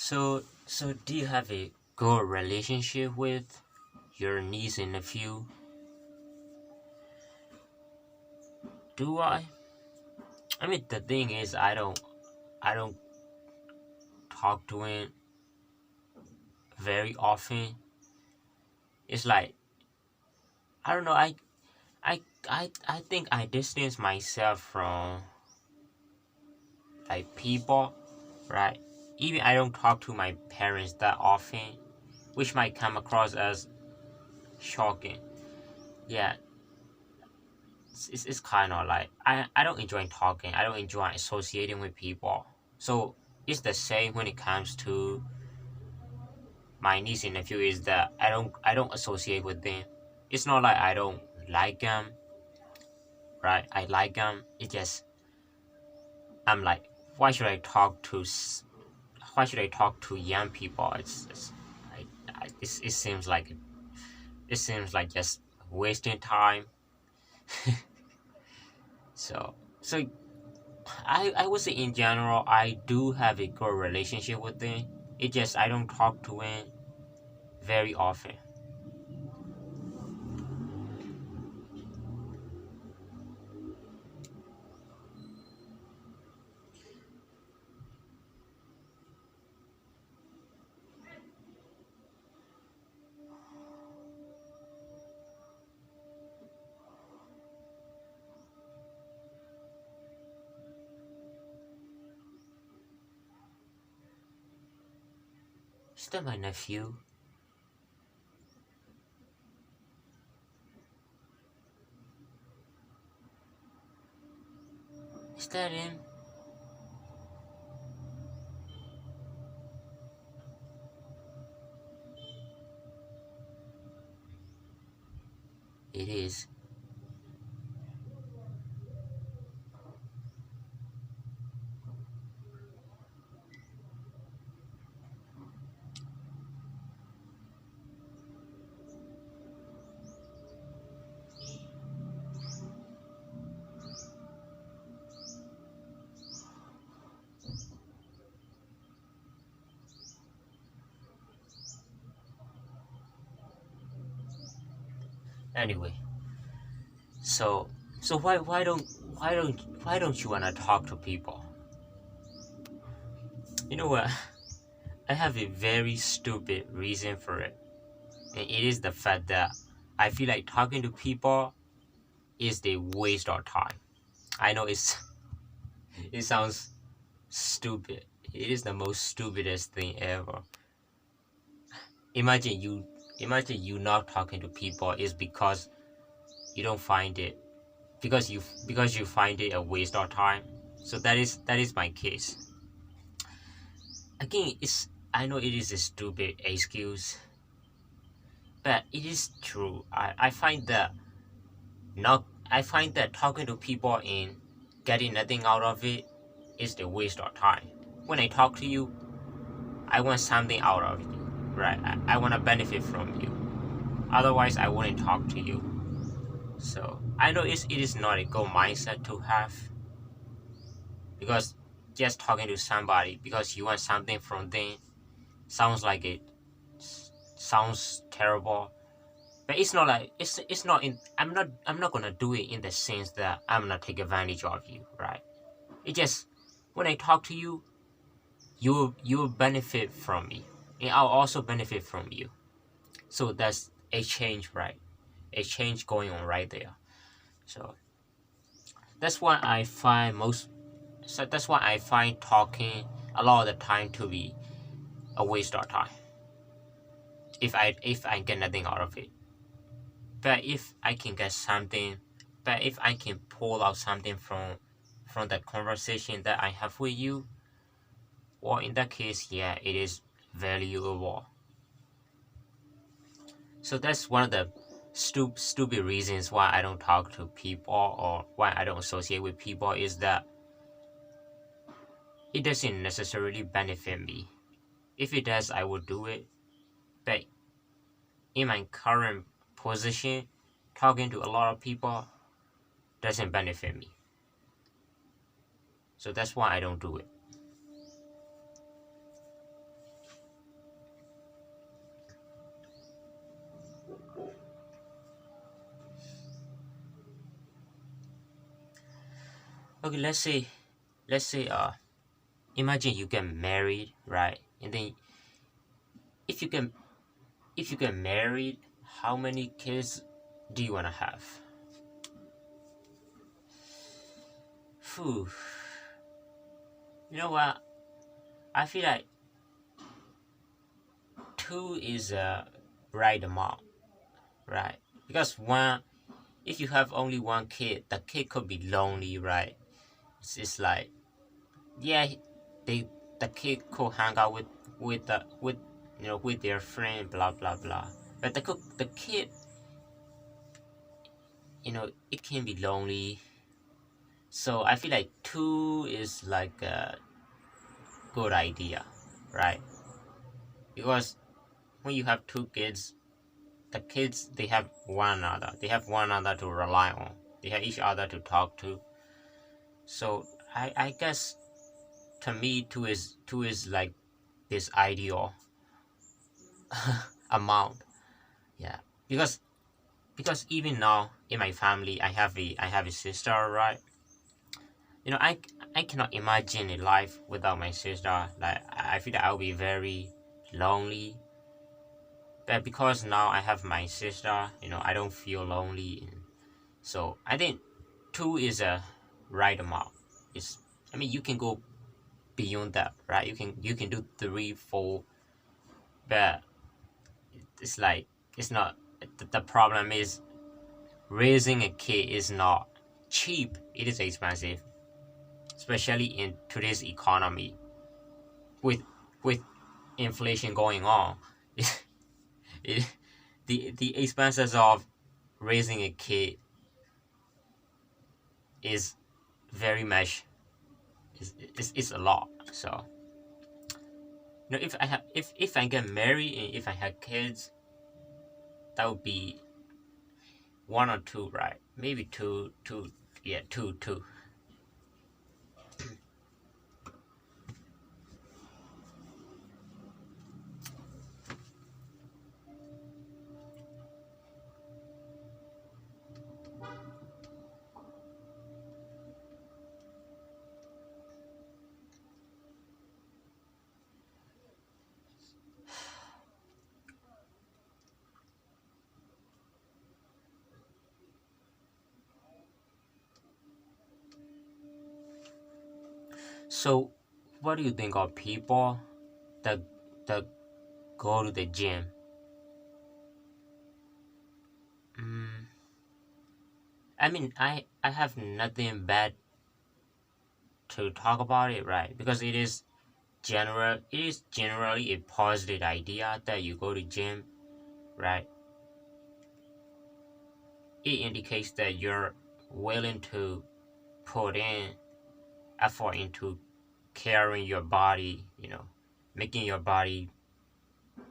So do you have a good relationship with your niece and nephew? Do I? I mean, the thing is, I don't talk to him very often. It's like I don't know. I think I distance myself from like people, right? Even I don't talk to my parents that often, which might come across as shocking. Yeah, it's kind of like I don't enjoy talking. I don't enjoy associating with people. So it's the same when it comes to my niece and nephew. Is that I don't associate with them. It's not like I don't like them, right? I like them. It just I'm like, why should I talk to why should I talk to young people? It seems like just wasting time. So I would say in general I do have a good relationship with them. It just I don't talk to them very often. Is that my nephew? Is that him? It is. Anyway, so so why don't you wanna talk to people? You know what? I have a very stupid reason for it. And it is the fact that I feel like talking to people is the waste of time. I know it sounds stupid. It is the most stupidest thing ever. Imagine you imagine you not talking to people is because you don't find it because you find it a waste of time. So that is my case. Again, it's I know it is a stupid excuse, but it is true. Not I find that talking to people and getting nothing out of it is the waste of time. When I talk to you, I want something out of you, right? I want to benefit from you. Otherwise, I wouldn't talk to you. So I know it is not a good mindset to have because just talking to somebody because you want something from them sounds like it sounds terrible. But it's not like it's not in I'm not gonna do it in the sense that I'm gonna take advantage of you, right? It just when I talk to you, you'll benefit from me. And I'll also benefit from you. So that's a change, right? A change going on right there. So that's why I find most so that's why I find talking a lot of the time to be a waste of time. If I get nothing out of it. But if I can get something but if I can pull out something from that conversation that I have with you, well in that case, yeah, it is valuable. So that's one of the stupid reasons why I don't talk to people or why I don't associate with people is that it doesn't necessarily benefit me. If it does, I will do it. But in my current position, talking to a lot of people doesn't benefit me. So that's why I don't do it. Okay, let's say imagine you get married, right? And then if you get if you get married, how many kids do you wanna have? Phew. You know what? I feel like two is a right amount, right? Because one, if you have only one kid, the kid could be lonely, right? It's like, yeah, they the kid could hang out with with their friend, blah blah blah. But the kid, it can be lonely. So I feel like two is like a good idea, right? Because when you have two kids, the kids they have one another. They have one another to rely on. They have each other to talk to. So I guess to me two is like this ideal amount. Yeah. Because even now in my family I have a sister, right? I cannot imagine a life without my sister. Like I feel that I'll be very lonely. But because now I have my sister, I don't feel lonely. So I think two is a right amount. It's I mean you can go beyond that, right? You can do three, four, but it's like it's not. The problem is raising a kid is not cheap. It is expensive, especially in today's economy with with inflation going on. it, the expenses of raising a kid is very much it's a lot. So if I get married and if I had kids, that would be one or two, right? Maybe two, yeah, two. So, what do you think of people that that go to the gym? Mm, I mean, I have nothing bad to talk about it, right? Because it is generally a positive idea that you go to gym, right? It indicates that you're willing to put in effort into caring your body, making your body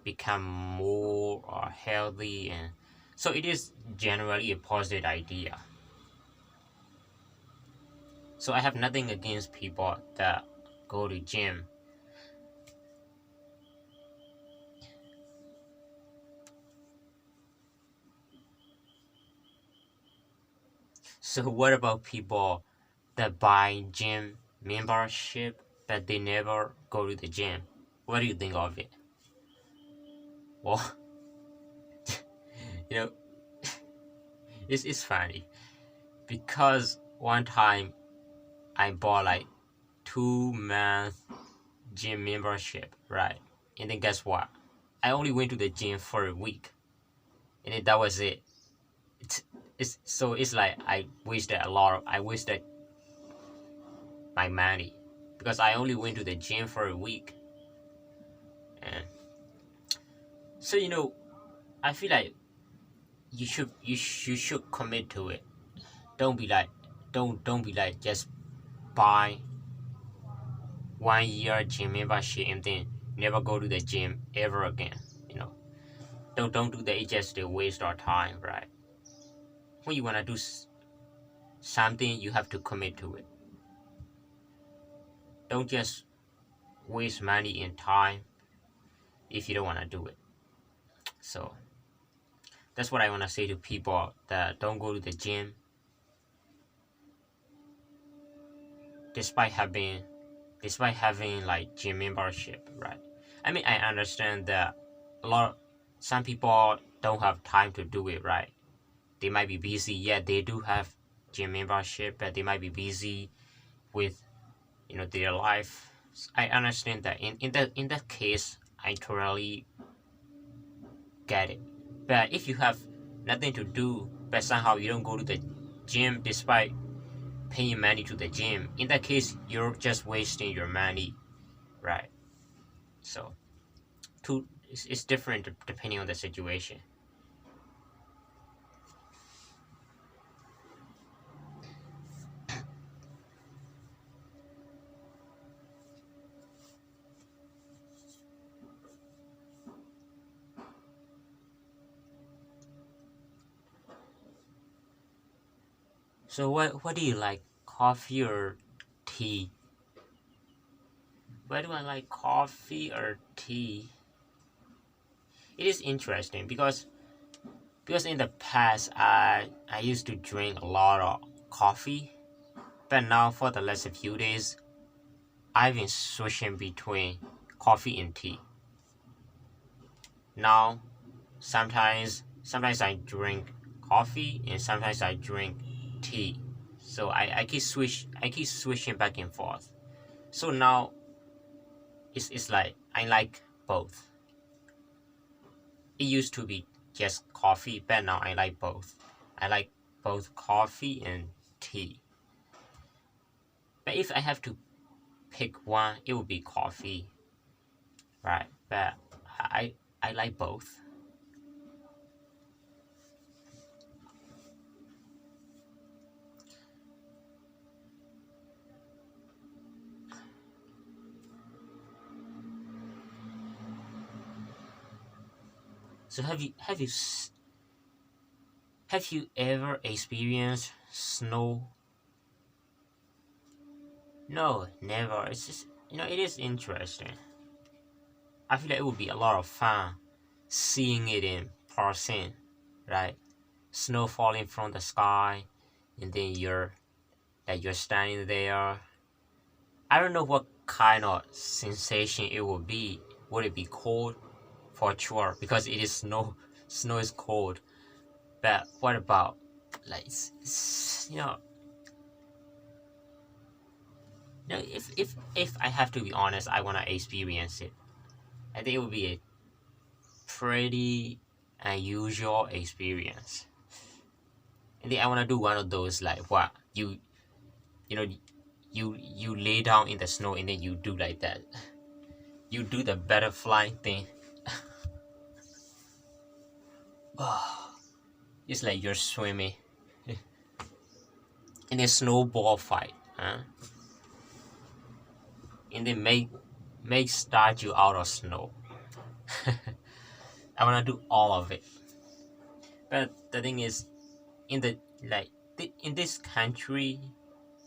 become more healthy, and so it is generally a positive idea. So I have nothing against people that go to gym. So what about people that buy gym membership but they never go to the gym? What do you think of it? Well, you know, it's funny because one time I bought like 2 month gym membership, right? And then guess what? I only went to the gym for a week, and then that was it. It's like I wasted my money because I only went to the gym for a week, and so I feel like you should commit to it. Don't be like don't be like just buy 1 year gym membership and then never go to the gym ever again. You know, don't do that. It's just a waste of time, right? When you wanna do something, you have to commit to it. Don't just waste money and time if you don't wanna do it. So that's what I wanna say to people that don't go to the gym. despite having like gym membership, right? I mean, I understand that some people don't have time to do it, right? They might be busy. Yeah, they do have gym membership, but they might be busy with their life. I understand that. In that case, I totally get it. But if you have nothing to do, but somehow you don't go to the gym despite paying money to the gym, in that case, you're just wasting your money, right? So, it's different depending on the situation. So, what do you like, coffee or tea? Why do I like coffee or tea? It is interesting because in the past I used to drink a lot of coffee, but now for the last few days I've been switching between coffee and tea. Now sometimes I drink coffee and sometimes I drink tea. So I keep switching back and forth. So now it's like I like both. It used to be just coffee, but now I like both. I like both coffee and tea. But if I have to pick one, it would be coffee, right? But I like both. So have you ever experienced snow? No, never. It's just it is interesting. I feel like it would be a lot of fun seeing it in person, right? Snow falling from the sky, and then you're standing there. I don't know what kind of sensation it would be. Would it be cold? For sure, because it is snow. Snow is cold. But what about like if I have to be honest, I wanna experience it. I think it would be a pretty unusual experience. And then I wanna do one of those like what you know you lay down in the snow and then you do like that. You do the butterfly thing. It's like you're swimming in a snowball fight, huh? And then make statue out of snow. I wanna do all of it. But the thing is, in the like in this country,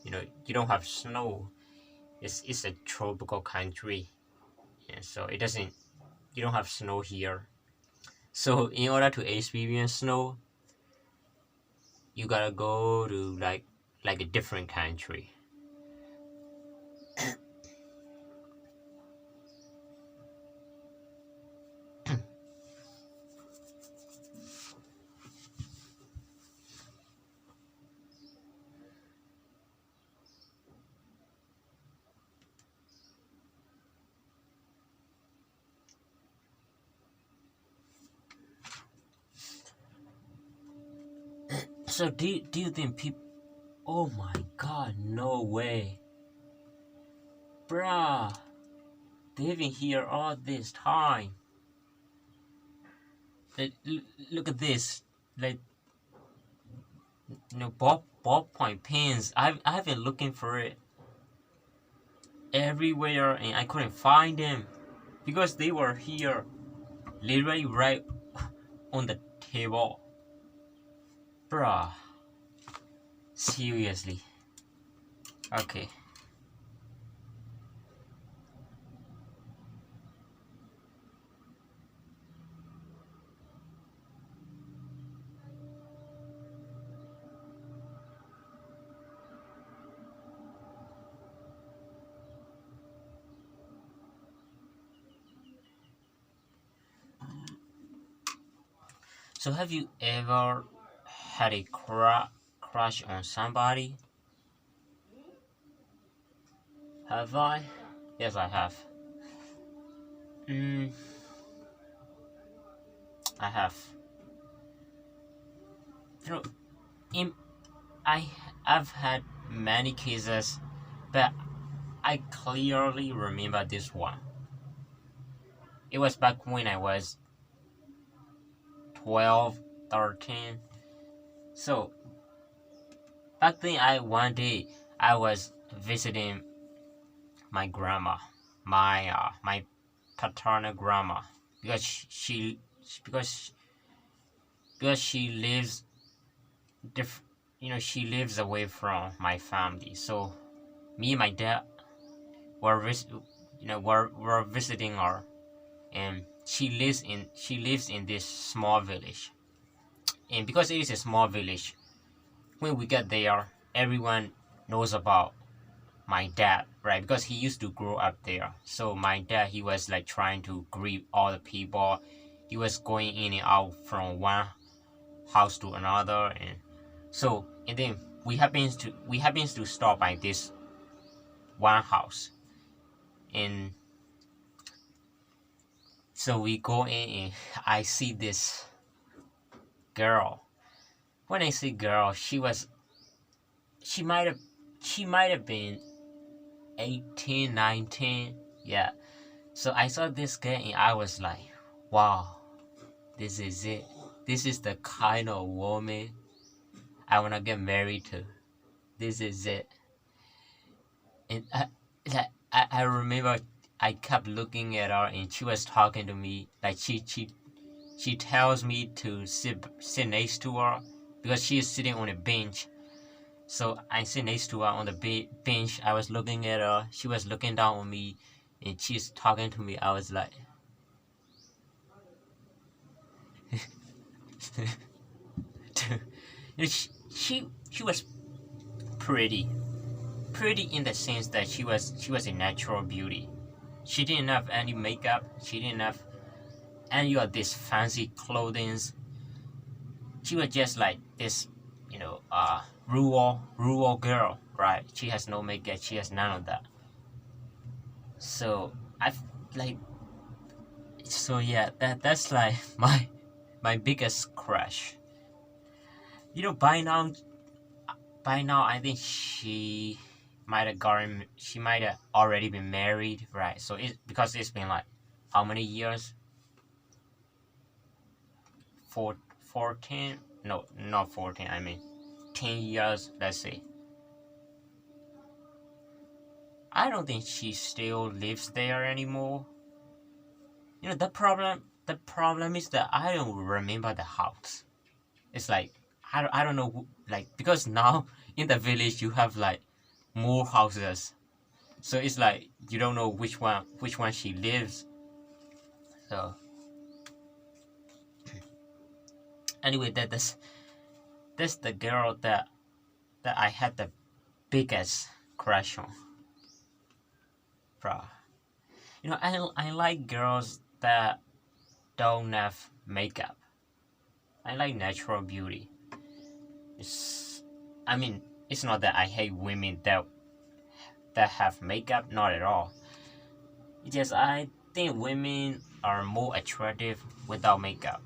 you don't have snow. It's a tropical country, yeah, so it doesn't. You don't have snow here. So in order to experience snow, you gotta go to like a different country. So do you think people? Oh my God! No way, bruh! They've been here all this time. Like, look at this. Like, ballpoint pens. I've been looking for it everywhere and I couldn't find them because they were here, literally right on the table, bruh. Seriously. Okay. So have you ever had a crush on somebody? Have I? Yes, I have. Mm, I have. You know, in I I've had many cases, but I clearly remember this one. It was back when I was 12, 13. So back then, one day I was visiting my grandma, my paternal grandma, because because because she lives diff, she lives away from my family. So me and my dad were were visiting her, and she lives in this small village. And because it is a small village, when we get there, everyone knows about my dad, right? Because he used to grow up there. So my dad, he was like trying to greet all the people. He was going in and out from one house to another, and then we happens to stop by this one house, and so we go in, and I see this girl. When I say girl, she might have she might have been 18, 19. Yeah. So I saw this girl, and I was like, wow, this is it. This is the kind of woman I want to get married to. This is it. And I remember I kept looking at her, and she was talking to me. Like she tells me to sit next to her because she is sitting on a bench. So I sit next to her on the bench. I was looking at her. She was looking down on me, and she's talking to me. I was like, she was pretty, pretty in the sense that she was a natural beauty. She didn't have any makeup. She didn't have any of this fancy clothing. She was just like this, rural girl, right? She has no makeup. She has none of that. So I've like, so yeah, that's like my biggest crush. By now I think she might have already been married, right? So because it's been like how many years? 14? No, not 14. I mean 10 years, let's say. I don't think she still lives there anymore. The problem is that I don't remember the house. It's like I don't know, like, because now in the village you have like more houses, so it's like you don't know which one she lives. So anyway, that's the girl that I had the biggest crush on, bro. I like girls that don't have makeup. I like natural beauty. It's I mean, it's not that I hate women that have makeup, not at all. It's just I think women are more attractive without makeup.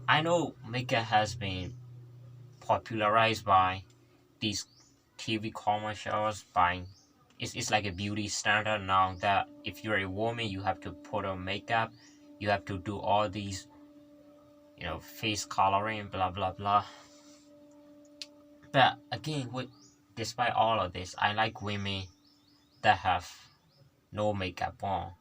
I know makeup has been popularized by these TV commercials, by it's like a beauty standard now that if you're a woman you have to put on makeup, you have to do all these, face coloring, blah blah blah. But again, despite all of this, I like women that have no makeup on.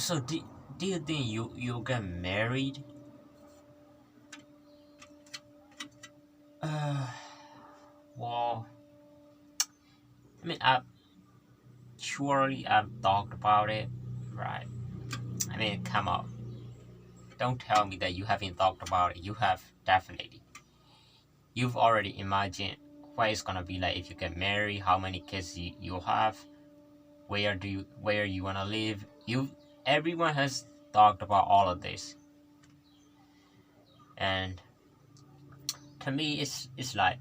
So do you think you'll get married? Well, I mean, I've talked about it, right? I mean, come on, don't tell me that you haven't talked about it. You have, definitely. You've already imagined what it's gonna be like if you get married, how many kids you'll have, where you wanna live. Everyone has talked about all of this, and to me, it's like,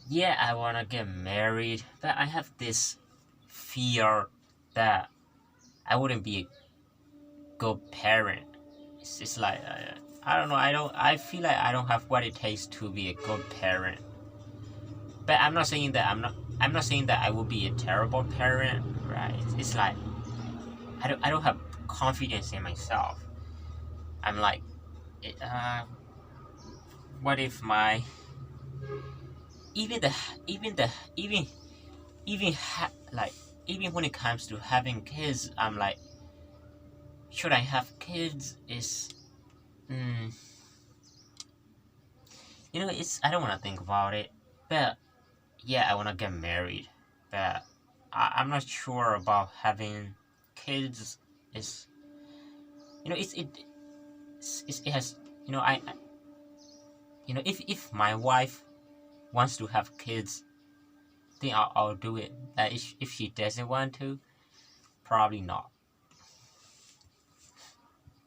yeah, I wanna get married, but I have this fear that I wouldn't be a good parent. It's like, I don't know. I feel like I don't have what it takes to be a good parent. But I'm not saying that I'm not saying that I will be a terrible parent, right? It's like I don't have confidence in myself. I'm like, what if my even the even the even like even when it comes to having kids, I'm like, should I have kids? It's I don't want to think about it, but yeah, I want to get married, but I'm not sure about having kids. Is it has I if my wife wants to have kids, then I'll do it. If she doesn't want to, probably not,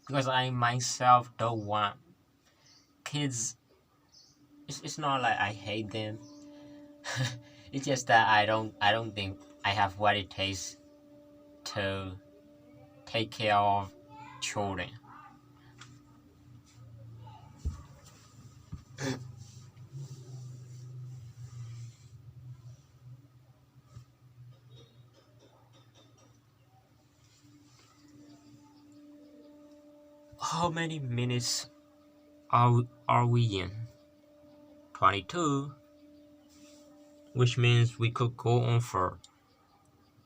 because I myself don't want kids. It's not like I hate them. It's just that I don't think I have what it takes to take care of children. How many minutes are we in? 22, which means we could go on for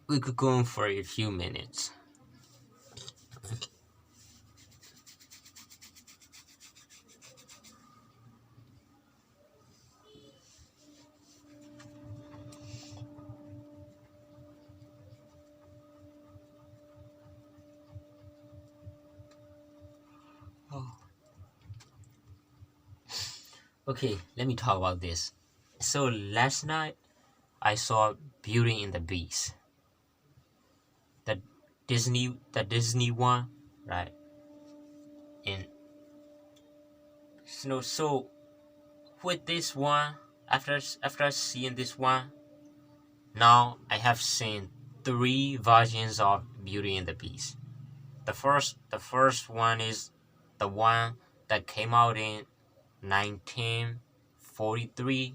a few minutes. Okay, let me talk about this. So last night I saw Beauty and the Beast, the Disney one, right? And so with this one, after seeing this one, now I have seen 3 versions of Beauty and the Beast. The first one is the one that came out in 1943.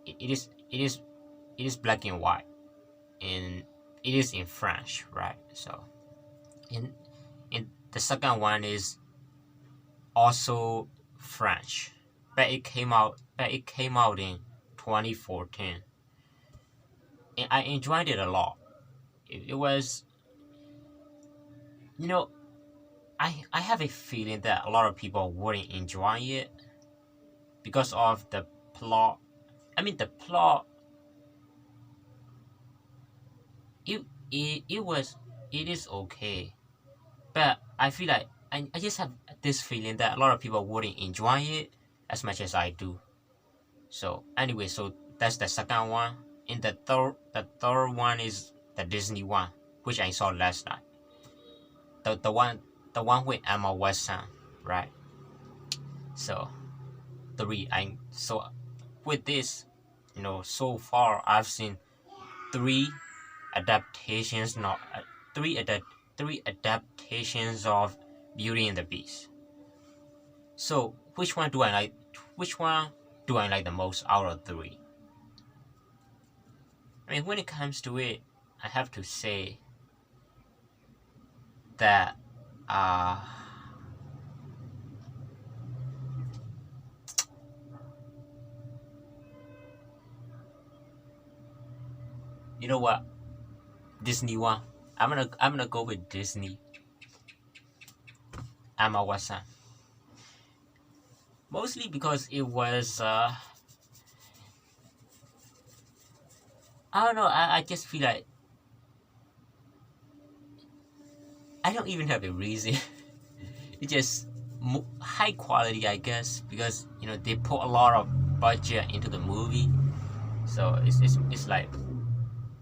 It is black and white, and it is in French, right? So, in the second one is also French, but it came out in 2014, and I enjoyed it a lot. It was, you know, I have a feeling that a lot of people wouldn't enjoy it because of the plot. I mean, the plot. It is okay, but I feel like I just have this feeling that a lot of people wouldn't enjoy it as much as I do. So anyway, so that's the second one. And the third one is the Disney one, which I saw last night. The one with Emma Watson, right? So so with this, so far I've seen 3 adaptations, not three adaptations of Beauty and the Beast. So which one do I like? Which one do I like the most out of 3? I mean, when it comes to it, I have to say that you know what, Disney one, I'm gonna go with Disney. Emma Watson. Mostly because it was I don't know, I just feel like I don't even have a reason. It's just high quality, I guess, because they put a lot of budget into the movie, so it's like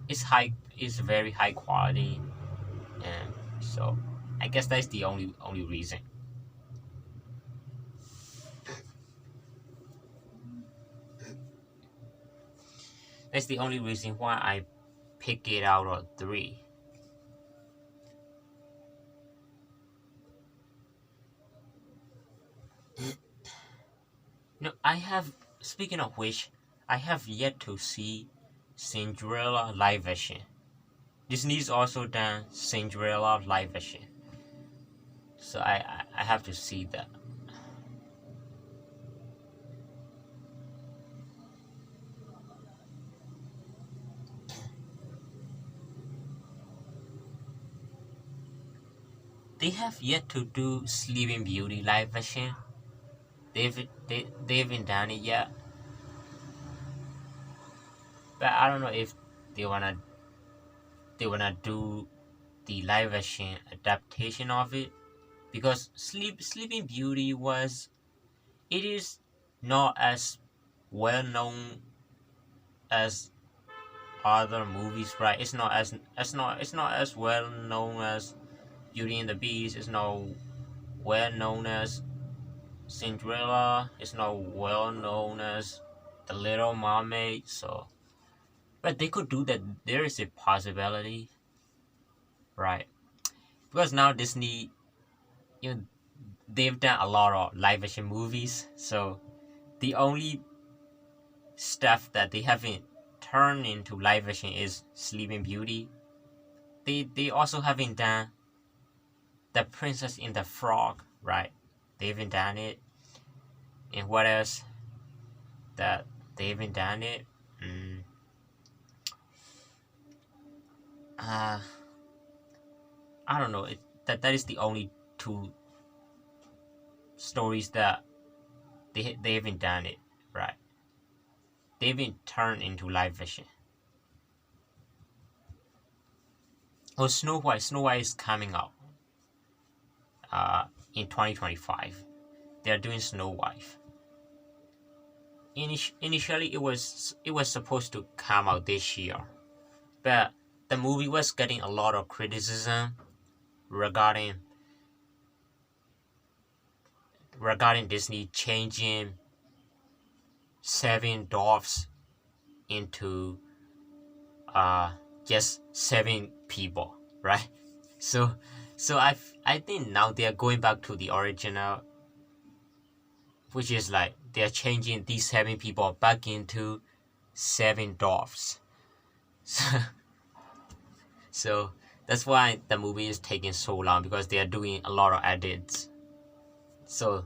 it's very high quality, and so I guess that's the only reason. That's the only reason why I pick it out of three. No, I have. Speaking of which, I have yet to see Cinderella live version. Disney's also done Cinderella live version, so I have to see that. They have yet to do Sleeping Beauty live version. They haven't done it yet, but I don't know if they wanna do the live version adaptation of it, because Sleeping Beauty it is not as well known as other movies, right? It's not as well known as Beauty and the Beast. It's not well known as Cinderella. It's not well known as The Little Mermaid. So, but they could do that. There is a possibility, right? Because now Disney, you know, they've done a lot of live action movies. So the only stuff that they haven't turned into live action is Sleeping Beauty. They also haven't done The Princess and the Frog, right? They haven't done it. And what else that they haven't done it? Uh, I don't know. That is the only two stories that they haven't done it, right? They haven't turned into live version. Oh, Snow White. Snow White is coming out in 2025. They're doing Snow White. Initially, it was supposed to come out this year, but the movie was getting a lot of criticism regarding Disney changing 7 dwarfs into just 7 people, right? So I think now they are going back to the original, which is like they're changing these 7 people back into 7 dwarfs. So that's why the movie is taking so long, because they are doing a lot of edits. So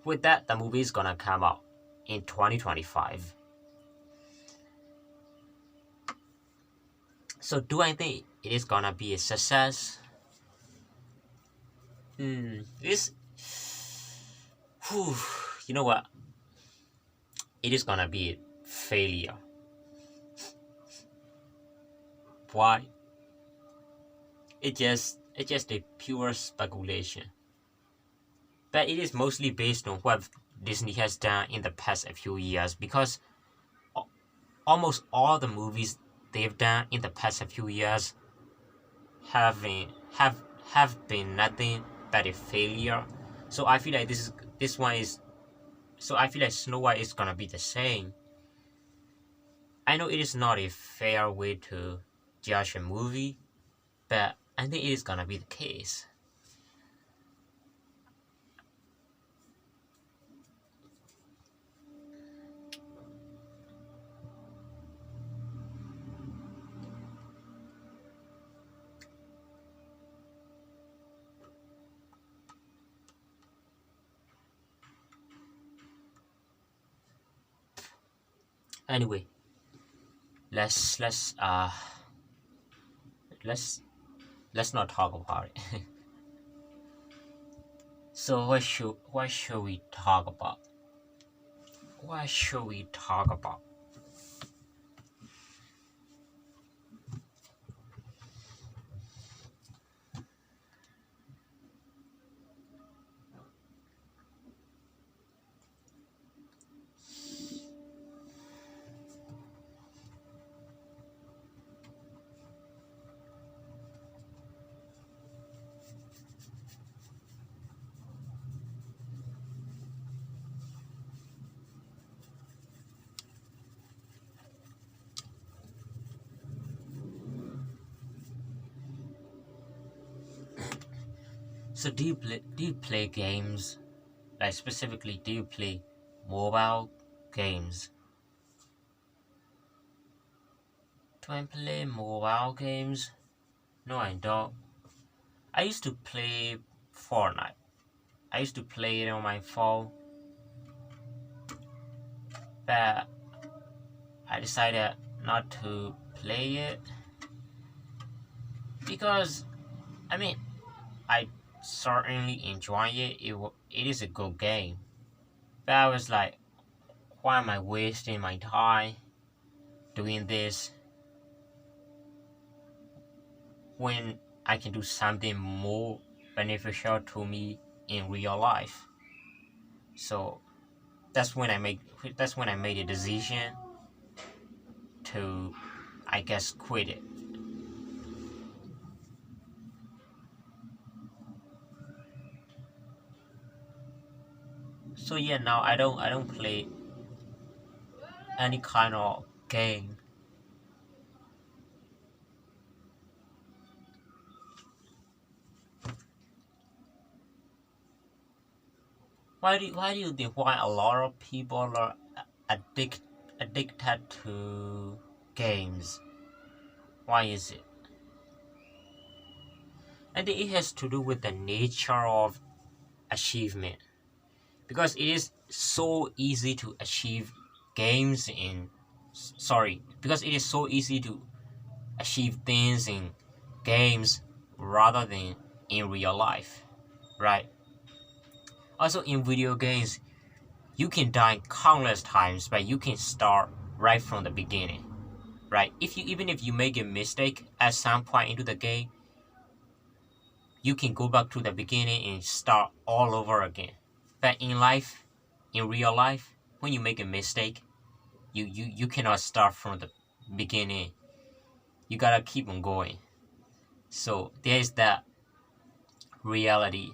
with that, the movie is gonna come out in 2025. So do I think it is gonna be a success? This, you know what? It is gonna be a failure. Why? It's just a pure speculation. But it is mostly based on what Disney has done in the past few years, because almost all the movies they've done in the past few years have been nothing but a failure. So I feel like this one is. So I feel like Snow White is gonna be the same. I know it is not a fair way to judge a movie, but I think it is gonna be the case. Anyway, let's let's not talk about it. So what should we talk about? What should we talk about? So do you play games? Like specifically, do you play mobile games? Do I play mobile games? No, I don't. I used to play Fortnite. I used to play it on my phone, but I decided not to play it because, I mean, I certainly enjoy it. It is a good game, but I was like, why am I wasting my time doing this when I can do something more beneficial to me in real life? So that's when I made a decision to, I guess, quit it. So yeah, now I don't play any kind of game. Why do you think why a lot of people are addicted to games? Why is it? And it has to do with the nature of achievement, because it is so easy to achieve games in sorry because it is so easy to achieve things in games rather than in real life, right? Also, in video games, you can die countless times, but you can start right from the beginning, right? Even if you make a mistake at some point into the game, you can go back to the beginning and start all over again. But in life, in real life, when you make a mistake, you cannot start from the beginning. You gotta keep on going. So there's that reality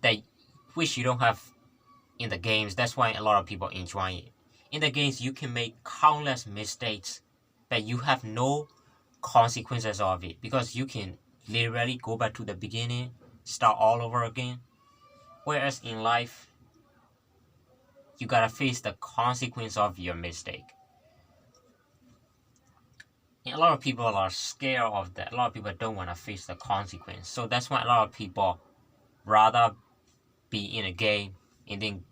that which you don't have in the games. That's why a lot of people enjoy it. In the games, you can make countless mistakes, but you have no consequences of it because you can literally go back to the beginning, start all over again. Whereas in life, you gotta face the consequence of your mistake. And a lot of people are scared of that. A lot of people don't want to face the consequence. So that's why a lot of people rather be in a game and then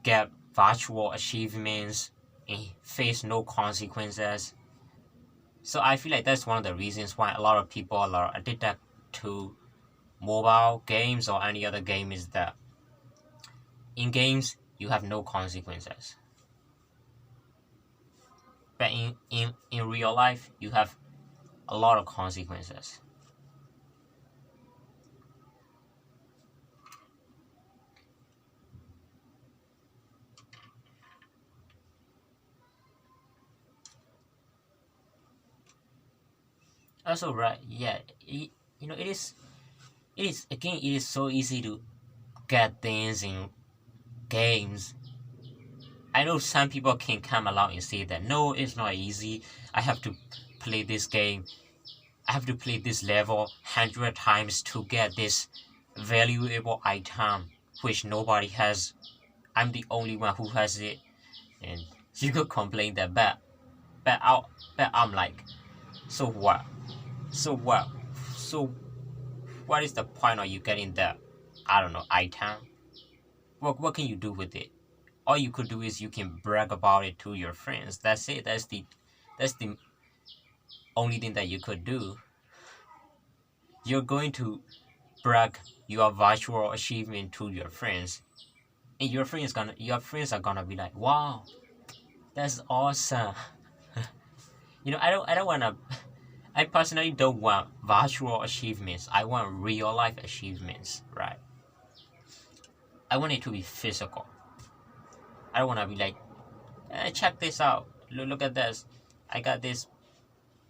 get virtual achievements and face no consequences. So I feel like that's one of the reasons why a lot of people are addicted to mobile games or any other game, is that in games you have no consequences. But in real life you have a lot of consequences. Also, right, yeah, it is so easy to get things in games. I know some people can come along and say that no, it's not easy. I have to play this game. I have to play this level 100 times to get this valuable item, which nobody has. I'm the only one who has it, and you could complain that, but I, but I'm like, so what? So what? So what is the point of you getting the, I don't know, item? What can you do with it? All you could do is you can brag about it to your friends. That's it. That's the only thing that you could do. you're going to brag your virtual achievement to your friends, and your friends are gonna be like, wow, that's awesome. I don't wanna. I personally don't want virtual achievements. I want real life achievements, right? I want it to be physical. I don't wanna be like, check this out. Look at this. I got this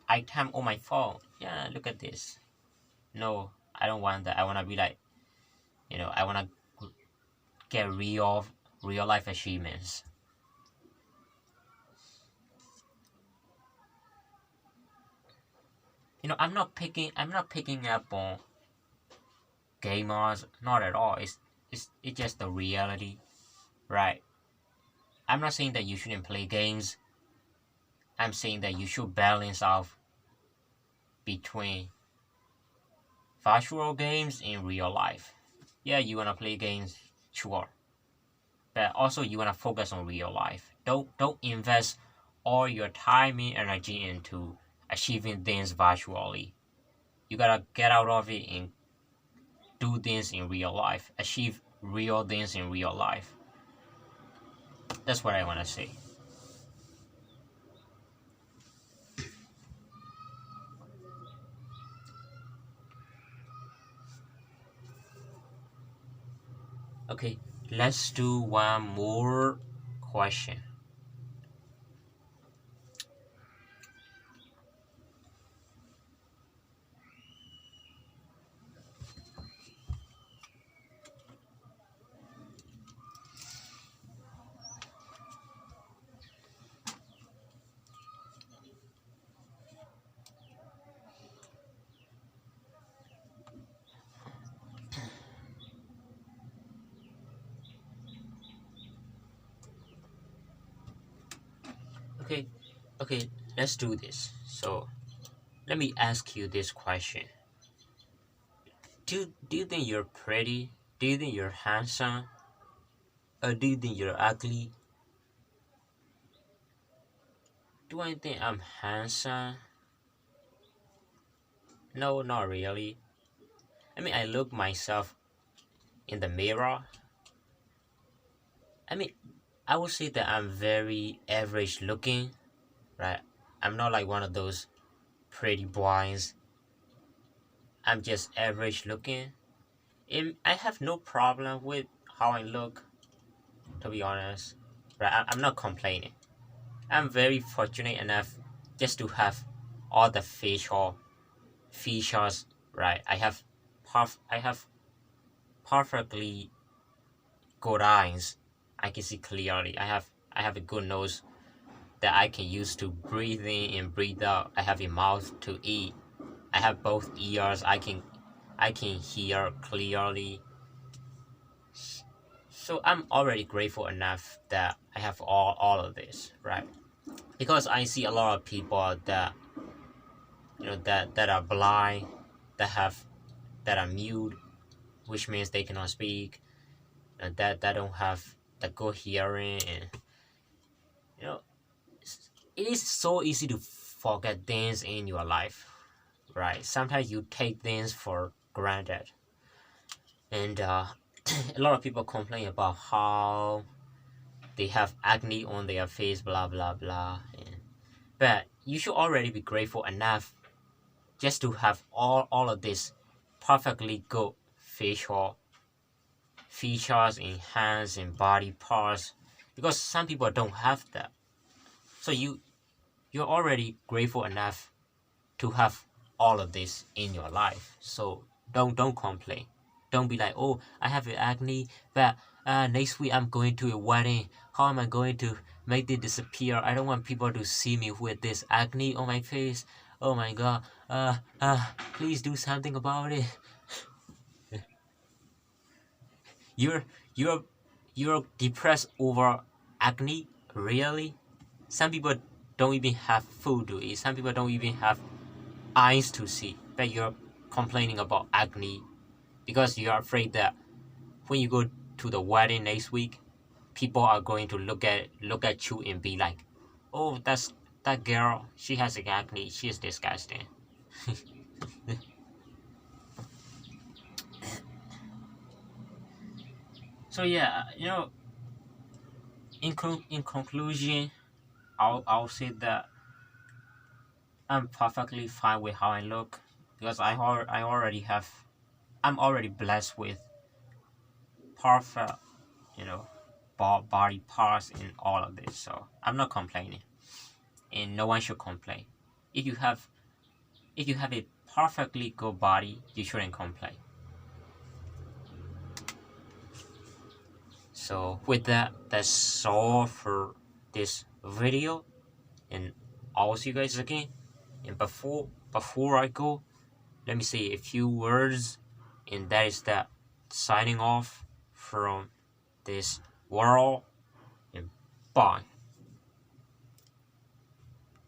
item on my phone. Yeah, look at this. No, I don't want that. I wanna be like, I wanna get real life achievements. I'm not picking up on gamers, not at all. It's just the reality, right? I'm not saying that you shouldn't play games. I'm saying that you should balance out between virtual games and real life. Yeah, you wanna play games, sure, but also you wanna focus on real life. Don't invest all your time and energy into achieving things virtually. You gotta get out of it and do things in real life. Achieve real things in real life. That's what I wanna say. Okay, let's do one more question. Okay, okay, let's do this. So let me ask you this question. Do you think you're pretty? Do you think you're handsome? Or do you think you're ugly? Do I think I'm handsome? No, not really. I mean, I look myself in the mirror. I mean, I would say that I'm very average looking, right? I'm not like one of those pretty boys. I'm just average looking. I have no problem with how I look, to be honest. Right? I'm not complaining. I'm very fortunate enough just to have all the facial features, right? I have perfectly good eyes. I can see clearly. I have a good nose that I can use to breathe in and breathe out. I have a mouth to eat. I have both ears. I can hear clearly. So I'm already grateful enough that I have all of this, right? Because I see a lot of people that that are blind, that are mute, which means they cannot speak, and that don't have the good hearing, and you know it is so easy to forget things in your life, right? Sometimes you take things for granted, and a lot of people complain about how they have acne on their face, blah blah blah, but you should already be grateful enough just to have all of this perfectly good facial features in hands and body parts, because some people don't have that. So you're already grateful enough to have all of this in your life. So don't complain. Don't be like, oh, I have acne, but next week I'm going to a wedding. How am I going to make it disappear? I don't want people to see me with this acne on my face. Oh my god. Please do something about it. You're you're you're depressed over acne? Really? Some people don't even have food to eat. Some people don't even have eyes to see. But you're complaining about acne because you're afraid that when you go to the wedding next week, people are going to look at you and be like, "Oh, that girl. She has acne. She is disgusting." So yeah, in conclusion, I'll say that I'm perfectly fine with how I look because I'm already blessed with perfect, you know, body parts and all of this. So I'm not complaining, and no one should complain. If you have a perfectly good body, you shouldn't complain. So with that, that's all for this video, and I'll see you guys again. And before I go, let me say a few words, and that is that signing off from this world, and bye.